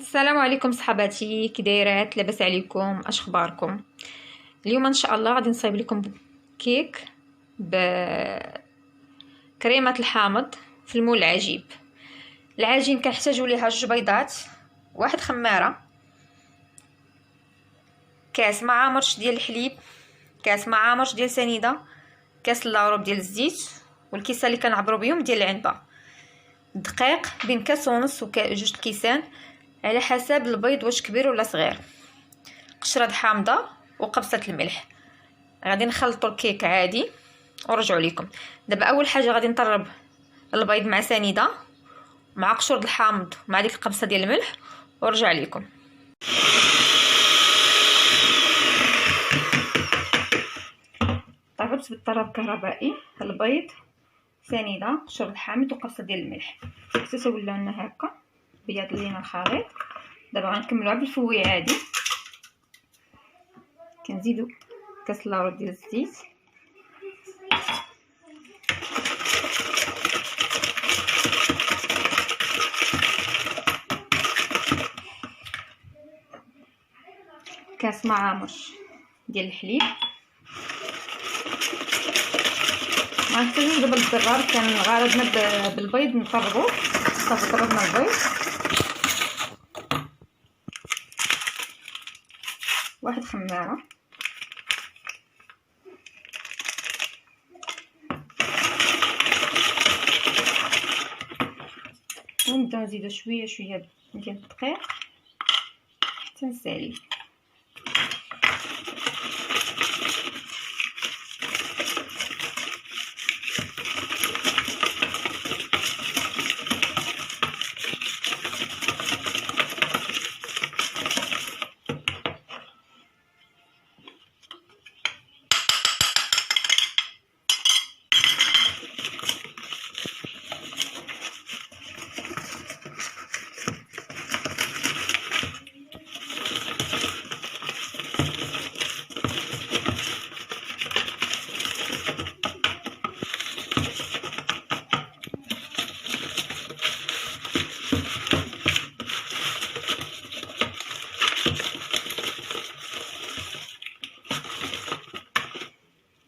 السلام عليكم صحباتي، كي دايرات؟ لاباس عليكم؟ اش اخباركم؟ اليوم ان شاء الله غادي نصايب لكم كيك بكريمه الحامض في المول العجيب. العجين كنحتاجوا ليها 2 بيضات، 1 خماره، كاس مع عامرش ديال الحليب، كاس مع عامرش ديال سنيده، كاس لاروب ديال الزيت، والكيسه اللي كنعبروا بهم ديال العنبه. دقيق بين كاس ونص وجوج الكيسان على حسب البيض واش كبير ولا صغير، قشره حامضه وقبصه الملح. غادي نخلطوا الكيك عادي ونرجعوا لكم. دابا اول حاجه غادي نطرب البيض مع سنيده مع قشور الحامض مع ديك القبصه ديال الملح ونرجع لكم. طربت بالطراب كهربائي البيض، سنيده، قشور الحامض وقبصه ديال الملح حتى ولا لنا هكا بياض لينا الخليط. دابا غنكملوها بالفوي عادي. كنزيدو كاس لاروب ديال الزيت، كاس معامرش ديال الحليب. ما نحتاجوش دابا الزرار، كان غرضنا بالبيض نطربو. صافي طربنا البيض، 1 خماره، ونبدا نزيدو شويه شويه ديال الدقيق حتى نسالي.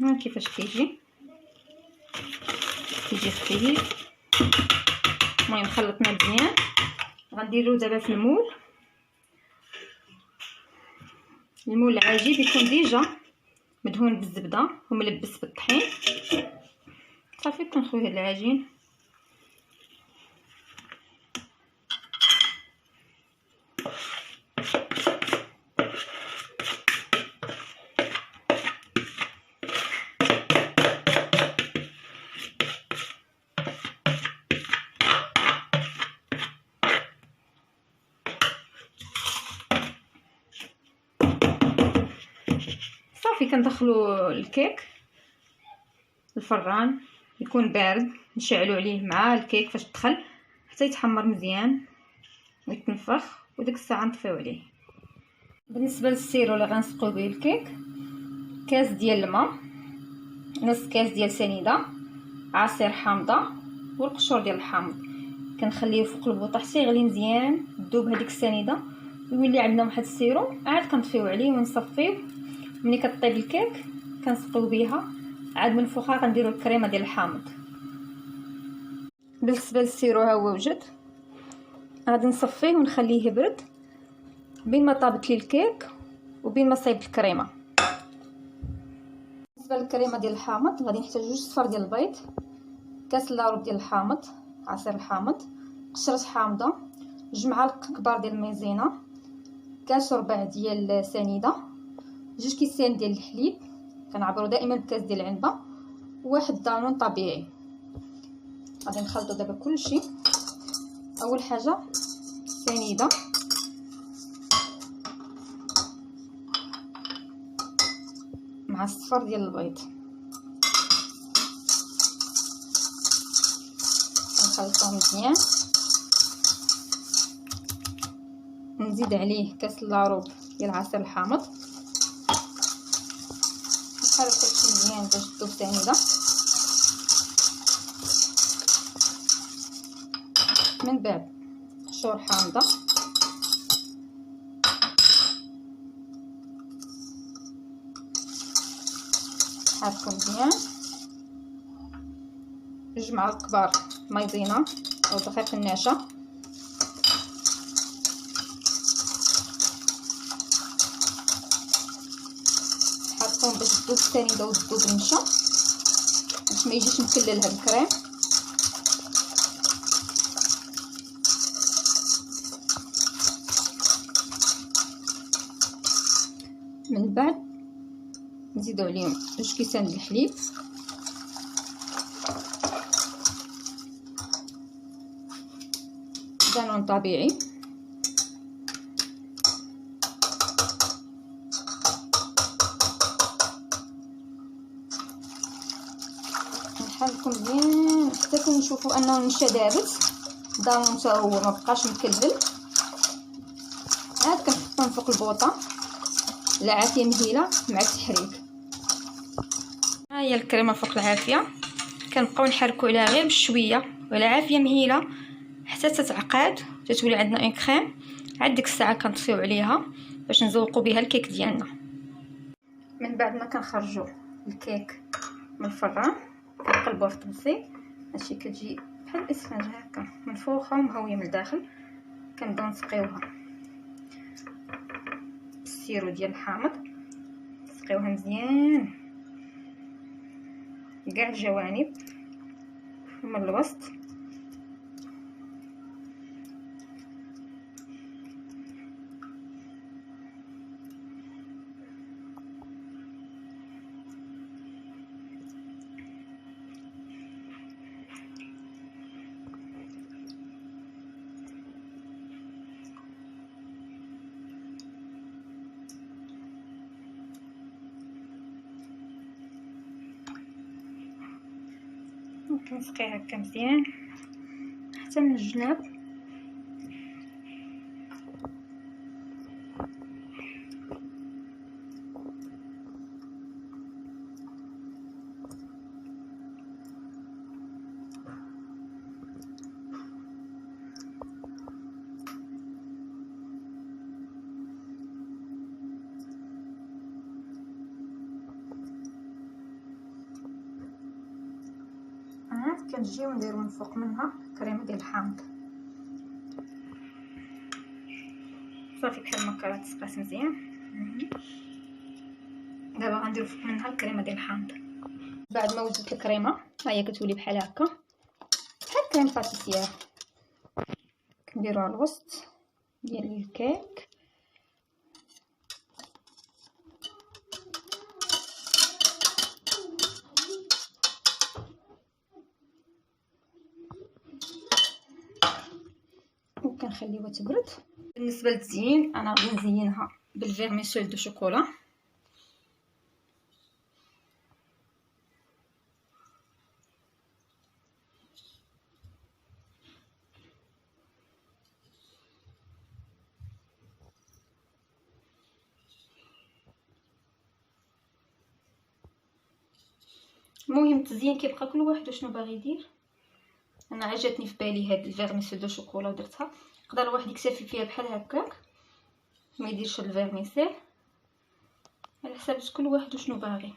ها كيفاش كيجي خفيف. المهم خلطنا مزيان. غنديرو دابا في المول العجيب يكون ديجا مدهون بالزبده وملبس بالطحين. صافي كنخويه العجين صافي. كندخلو الكيك الفران يكون بارد، نشعلو عليه مع الكيك فاش دخل حتى يتحمر مزيان ويتنفخ، وديك الساعه نطفيو عليه. بالنسبه للسيرو اللي غنسقيو به الكيك، كاس ديال الماء، نص كاس ديال سنيده، عصير حامضه والقشور ديال الحامض. كنخليه فوق البوطه حتى يغلي مزيان، تذوب هذيك السنيده ويولي عندنا واحد السيرو. عاد كنطفيو عليه ونصفيو. ملي كطيب الكيك كنسقيو بها. عاد من فوقها غنديروا الكريمه ديال الحامض. بالنسبه للسيرو ها هو وجد، غادي نصفيه ونخليه يبرد بين ما طابت لي الكيك وبين ما صايب الكريمه. بالنسبه للكريمه ديال الحامض غادي نحتاج 2 صفار ديال البيض، كاس لاروب ديال الحامض، عصير الحامض، قشره حامضه، 2 معالق كبار ديال المايزينا، كاس ربع ديال سنيده، 2 كيسان ديال الحليب، كنعبروا دائما بكاس ديال العنبه، وواحد دانون طبيعي. غادي نخلطوا دابا كلشي. اول حاجه سنيده، مع الصفر ديال البيض، نخلطهم مزيان. نزيد عليه كاس لاروب ديال عصير الحامض، نحرك هادشي مزيان باش تذوب سنيده. من بعد قشور حامضه نحركو مزيان. 2 معالق كبار مايزينا او دقيق النشا. نحركوهم باش الذوب الثاني يبداو يذوبوا بالنشا باش ما يجيش مكلل هاد الكريم. من بعد نزيدو عليهم 2 كيسان ديال الحليب، دانون طبيعي، نحركو مزيان حتى كنشوفو انه النشا دابت، دانون حتى هو مبقاش مكلبل. عاد كنحطهم فوق البوطه العافيه مهيله مع التحريك. ها هي الكريمه فوق العافيه، كنبقاو نحركو عليها غير بشويه والعافيه مهيله حتى تتعقد تتولي عندنا اون كريم. عاد ديك الساعه كنطفيو عليها باش نزوقوا بها الكيك ديالنا. من بعد ما كنخرجوا الكيك من الفران كنقلبوه في الطبسي، هادشي كتجي بحال الاسفنج هكا منفوخه ومهويه من الداخل. كنبداو نسقيوها بالسيرو ديال الحامض، نسقيوها مزيان كاع الجوانب ومن الوسط. كنسقيها هكا مزيان حتى من الجناب. كنجيو نديرو من فوق منها كريمه ديال الحامض. صافي بحال ما كرات تسقات مزيان. دابا غنديرو فوق منها الكريمه ديال الحامض. بعد ما وجدت الكريمه ها هي كتولي بحال هكا بحال كريم باتيسيير. كنديروها على الوسط ديال الكيك. وكنخليوها تبرد. بالنسبه للتزيين انا غادي نزينها بالفيرميسول دو شوكولا. المهم التزيين كيبقى كل واحد شنو باغي يدير. انا عجبتني في بالي هاد الفيرميسول دو شوكولا ودرتها. يقدر الواحد يكتفي فيها بحال هكاك ما يديرش الفيرميسيل على حساب كل واحد شنو باغي.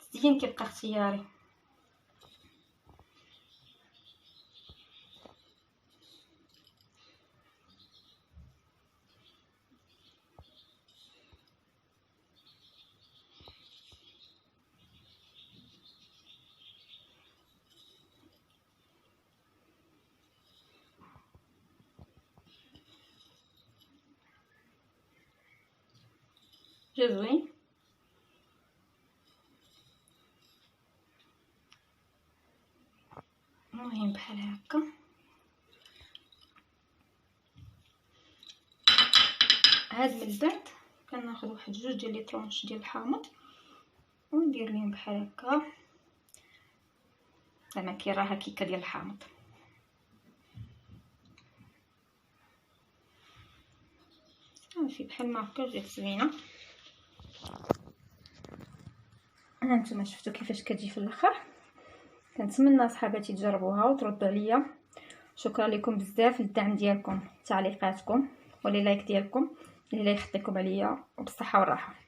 التزيين كيبقى اختياري. جا زوين. المهم بحال هكا. هاد من بعد كناخذ واحد 2 ديال لي طرونش ديال الحامض وندير ليهم بحال هكا زعما كي راها كيكه ديال الحامض. صافي بحال ما هكا جات زوينه. هانتوما شفتوا كيفاش كتجي في الاخر. كنتمنى صحاباتي تجربوها وتردوا عليا. شكرا لكم بزاف للدعم ديالكم، تعليقاتكم ولي لايك ديالكم اللي يخطيكم عليا، وبالصحه والراحه.